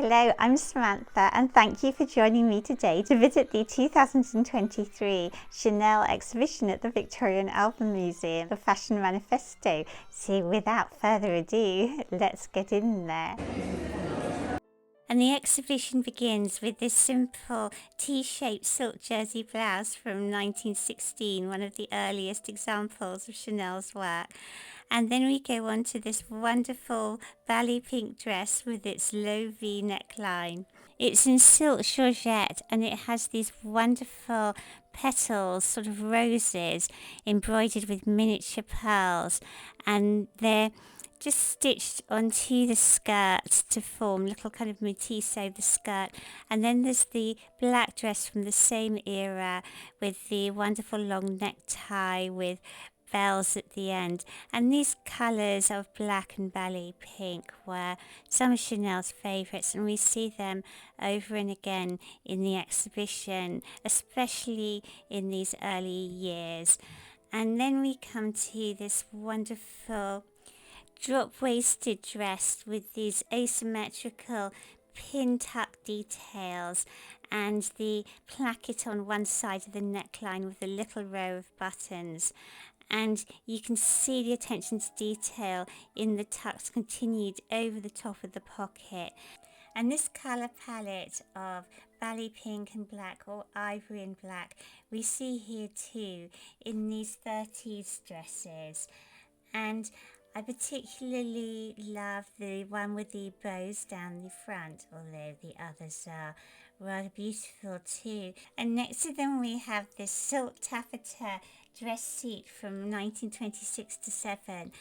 Hello, I'm Samantha and thank you for joining me today to visit the 2023 Chanel exhibition at the Victoria and Albert Museum, the Fashion Manifesto. So without further ado, let's get in there. And the exhibition begins with this simple T-shaped silk jersey blouse from 1916, one of the earliest examples of Chanel's work. And then we go on to this wonderful ballet pink dress with its low V neckline. It's in silk georgette and it has these wonderful petals, sort of roses, embroidered with miniature pearls, and they're just stitched onto the skirt to form little kind of motifs over the skirt. And then there's the black dress from the same era with the wonderful long necktie with bells at the end. And these colours of black and ballet pink were some of Chanel's favourites, and we see them over and again in the exhibition, especially in these early years. And then we come to this wonderful drop-waisted dress with these asymmetrical pin tuck details and the placket on one side of the neckline with a little row of buttons. And you can see the attention to detail in the tucks continued over the top of the pocket. And this colour palette of ballet pink and black, or ivory and black, we see here too in these 30s dresses. And I particularly love the one with the bows down the front, although the others are rather beautiful too. And next to them we have this silk taffeta dress suit from 1926 to 7,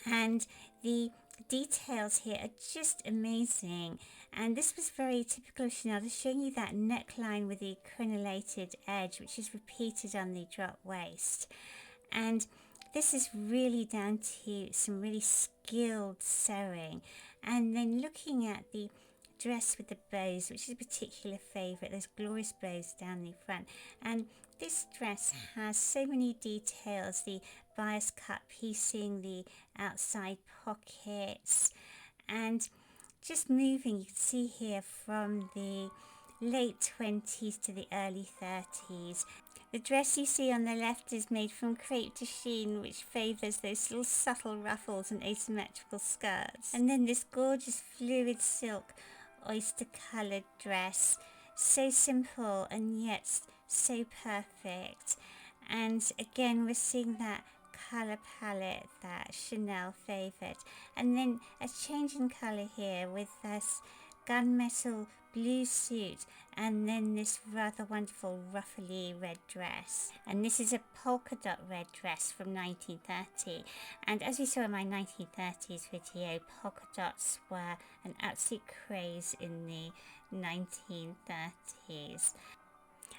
and the details here are just amazing. And this was very typical of Chanel, just showing you that neckline with the crenellated edge, which is repeated on the drop waist. And this is really down to some really skilled sewing. And then looking at the dress with the bows, which is a particular favourite, those glorious bows down the front. And this dress has so many details, the bias cut piecing, the outside pockets, and just moving, you can see here from the late 20s to the early 30s. The dress you see on the left is made from crepe de chine, which favours those little subtle ruffles and asymmetrical skirts. And then this gorgeous fluid silk oyster coloured dress, so simple and yet so perfect. And again we're seeing that colour palette that Chanel favoured. And then a change in colour here with this gunmetal blue suit, and then this rather wonderful ruffly red dress. And this is a polka dot red dress from 1930. And as we saw in my 1930s video, polka dots were an absolute craze in the 1930s.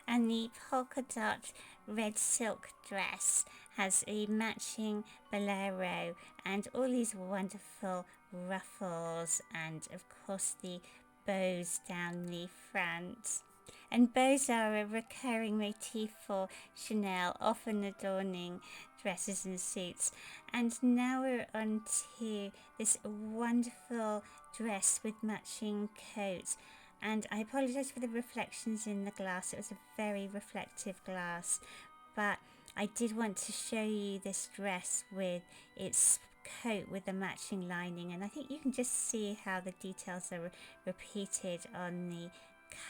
And the polka dot red silk dress has a matching bolero and all these wonderful ruffles, and of course the bows down the front. And bows are a recurring motif for Chanel, often adorning dresses and suits. And now we're on to this wonderful dress with matching coat. And I apologise for the reflections in the glass. It was a very reflective glass, but I did want to show you this dress with its coat with the matching lining, and I think you can just see how the details are repeated on the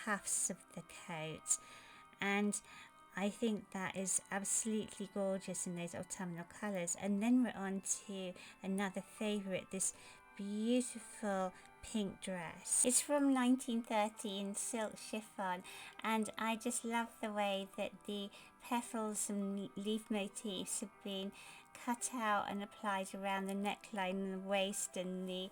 cuffs of the coat. And I think that is absolutely gorgeous in those autumnal colours. And then we're on to another favourite, this beautiful pink dress. It's from 1930 in silk chiffon, and I just love the way that the petals and leaf motifs have been cut out and applied around the neckline and the waist and the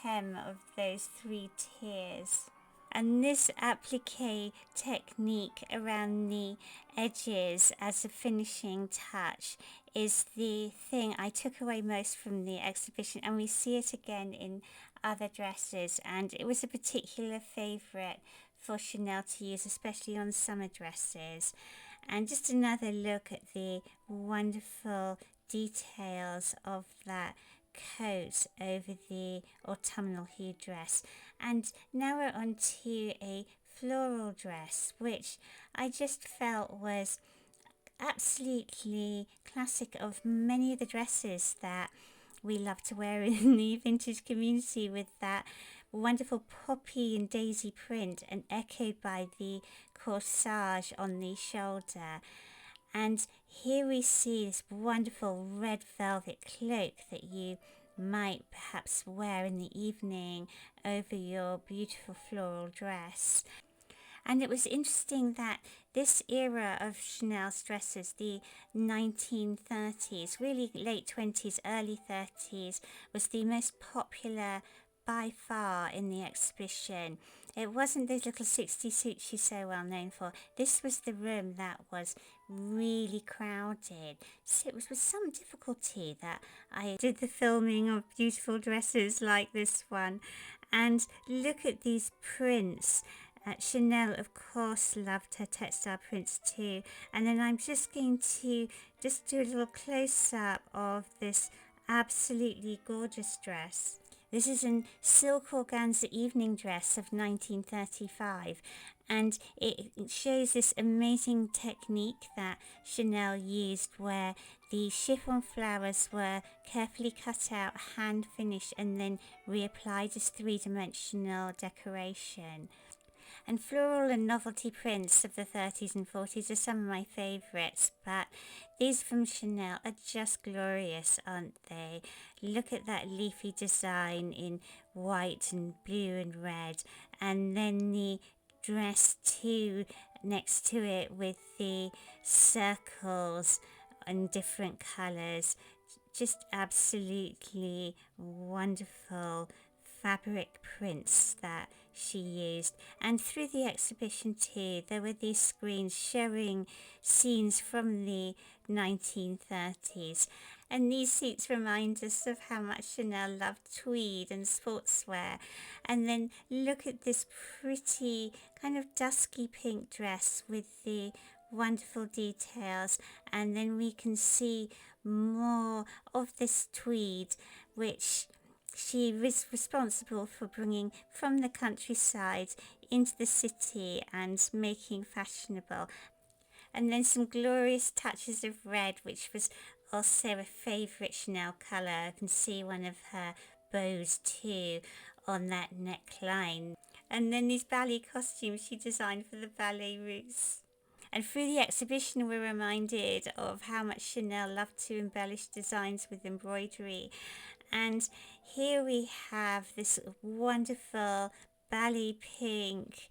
hem of those 3 tiers. And this applique technique around the edges as a finishing touch is the thing I took away most from the exhibition, and we see it again in other dresses, and it was a particular favourite for Chanel to use, especially on summer dresses. And just another look at the wonderful details of that coat over the autumnal hue dress. And now we're on to a floral dress, which I just felt was absolutely classic of many of the dresses that we love to wear in the vintage community, with that wonderful poppy and daisy print and echoed by the corsage on the shoulder. And here we see this wonderful red velvet cloak that you might perhaps wear in the evening over your beautiful floral dress. And it was interesting that this era of Chanel's dresses, the 1930s, really late 20s, early 30s, was the most popular by far in the exhibition. It wasn't those little 60 suits she's so well known for. This was the room that was really crowded. So it was with some difficulty that I did the filming of beautiful dresses like this one. And look at these prints. Chanel, of course, loved her textile prints too. And then I'm just going to just do a little close-up of this absolutely gorgeous dress. This is a silk organza evening dress of 1935, and it shows this amazing technique that Chanel used, where the chiffon flowers were carefully cut out, hand finished, and then reapplied as three-dimensional decoration. And floral and novelty prints of the 30s and 40s are some of my favourites, but these from Chanel are just glorious, aren't they? Look at that leafy design in white and blue and red, and then the dress too next to it with the circles and different colours. Just absolutely wonderful fabric prints that she used. And through the exhibition too, there were these screens showing scenes from the 1930s, and these suits remind us of how much Chanel loved tweed and sportswear. And then look at this pretty kind of dusky pink dress with the wonderful details, and then we can see more of this tweed, which she was responsible for bringing from the countryside into the city and making fashionable. And then some glorious touches of red, which was also a favourite Chanel colour. I can see one of her bows too on that neckline. And then these ballet costumes she designed for the ballet routes. And through the exhibition, we're reminded of how much Chanel loved to embellish designs with embroidery. And here we have this wonderful ballet pink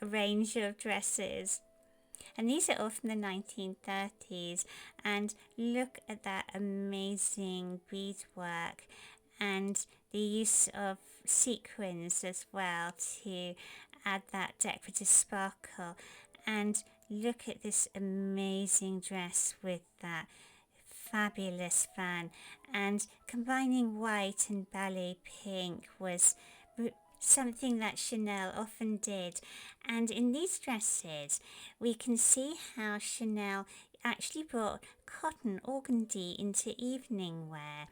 range of dresses. And these are all from the 1930s. And look at that amazing beadwork and the use of sequins as well to add that decorative sparkle. And look at this amazing dress with that fabulous fan, and combining white and ballet pink was something that Chanel often did. And in these dresses we can see how Chanel actually brought cotton organdy into evening wear,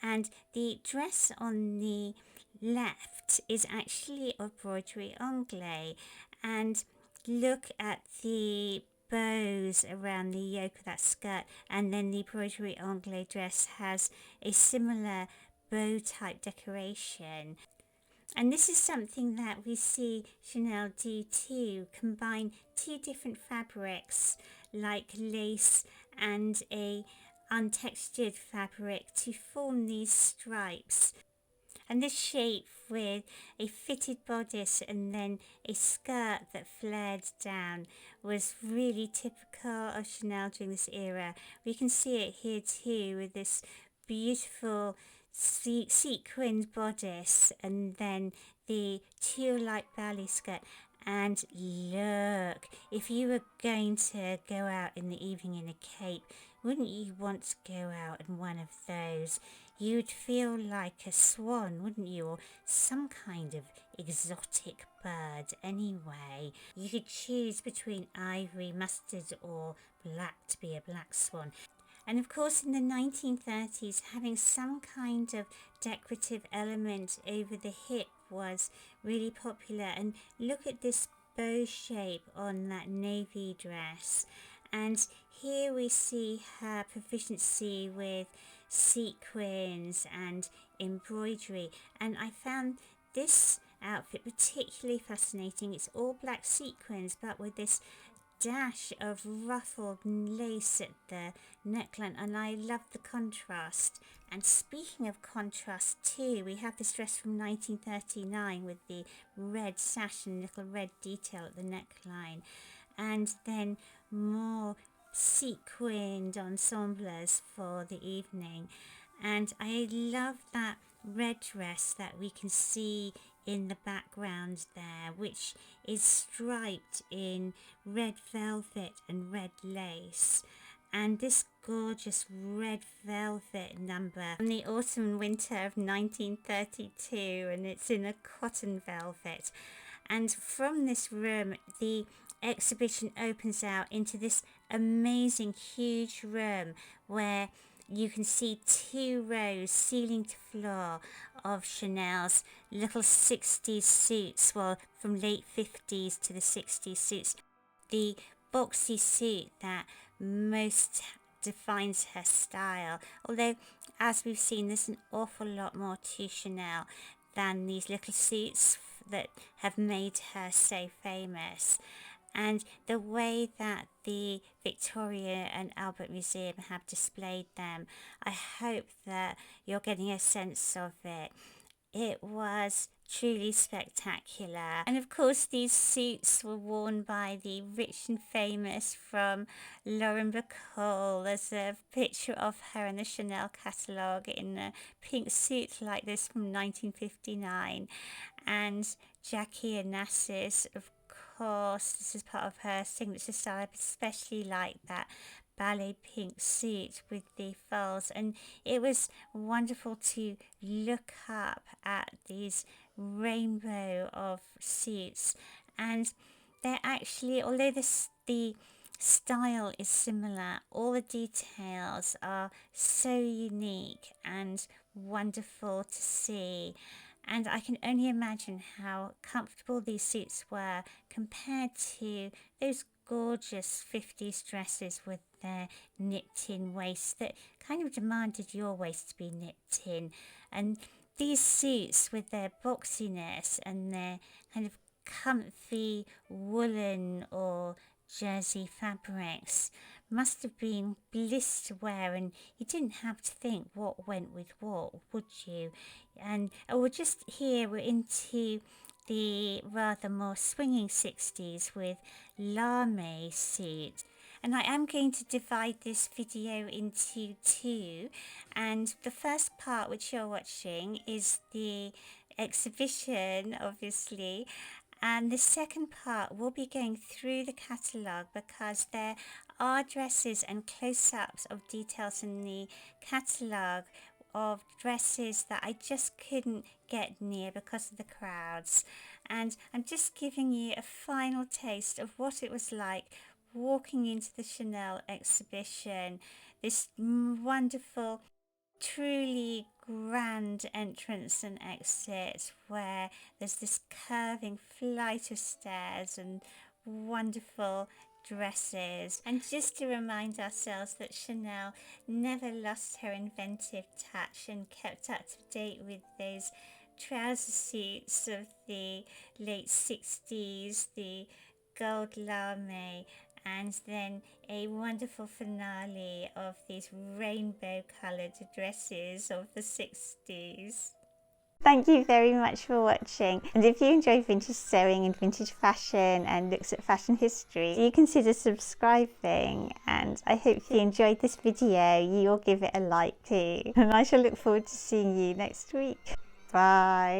and the dress on the left is actually of broderie anglais. And look at the bows around the yoke of that skirt, and then the broderie anglais dress has a similar bow type decoration. And this is something that we see Chanel do too, combine two different fabrics like lace and a untextured fabric to form these stripes. And this shape with a fitted bodice and then a skirt that flared down was really typical of Chanel during this era. We can see it here too with this beautiful sequined bodice and then the teal-like ballet skirt. And look, if you were going to go out in the evening in a cape, wouldn't you want to go out in one of those? You'd feel like a swan, wouldn't you? Or some kind of exotic bird anyway. You could choose between ivory, mustard or black to be a black swan. And of course in the 1930s, having some kind of decorative element over the hip was really popular. And look at this bow shape on that navy dress. And here we see her proficiency with sequins and embroidery. And I found this outfit particularly fascinating. It's all black sequins, but with this dash of ruffled lace at the neckline, and I love the contrast. And speaking of contrast too, we have this dress from 1939 with the red sash and little red detail at the neckline, and then more sequined ensembles for the evening. And I love that red dress that we can see in the background there, which is striped in red velvet and red lace. And this gorgeous red velvet number from the autumn and winter of 1932, and it's in a cotton velvet. And from this room, the exhibition opens out into this amazing huge room where you can see 2 rows, ceiling to floor, of Chanel's little 60s suits, well, from late 50s to the 60s suits. The boxy suit that most defines her style, although as we've seen, there's an awful lot more to Chanel than these little suits that have made her so famous. And the way that the Victoria and Albert Museum have displayed them, I hope that you're getting a sense of it. It was truly spectacular. And of course these suits were worn by the rich and famous from Lauren Bacall. There's a picture of her in the Chanel catalogue in a pink suit like this from 1959. And Jackie Onassis, of course, this is part of her signature style. I especially like that ballet pink suit with the falls, and it was wonderful to look up at these rainbow of suits. And they're actually, although the style is similar, all the details are so unique and wonderful to see. And I can only imagine how comfortable these suits were compared to those gorgeous 50s dresses with their nipped-in waists that kind of demanded your waist to be nipped in. And these suits with their boxiness and their kind of comfy woolen or jersey fabrics must have been bliss to wear, and you didn't have to think what went with what, would you? And we're just here, we're into the rather more swinging 60s with lame suits. And I am going to divide this video into 2, and the first part which you're watching is the exhibition, obviously, and the second part will be going through the catalogue because there are dresses and close-ups of details in the catalogue of dresses that I just couldn't get near because of the crowds. And I'm just giving you a final taste of what it was like walking into the Chanel exhibition, this wonderful, truly grand entrance and exit where there's this curving flight of stairs and wonderful dresses. And just to remind ourselves that Chanel never lost her inventive touch and kept up to date with those trouser suits of the late 60s, the gold lame, and then a wonderful finale of these rainbow coloured dresses of the 60s. Thank you very much for watching, and if you enjoy vintage sewing and vintage fashion and looks at fashion history, do consider subscribing. And I hope you enjoyed this video. You'll give it a like too, and I shall look forward to seeing you next week. Bye.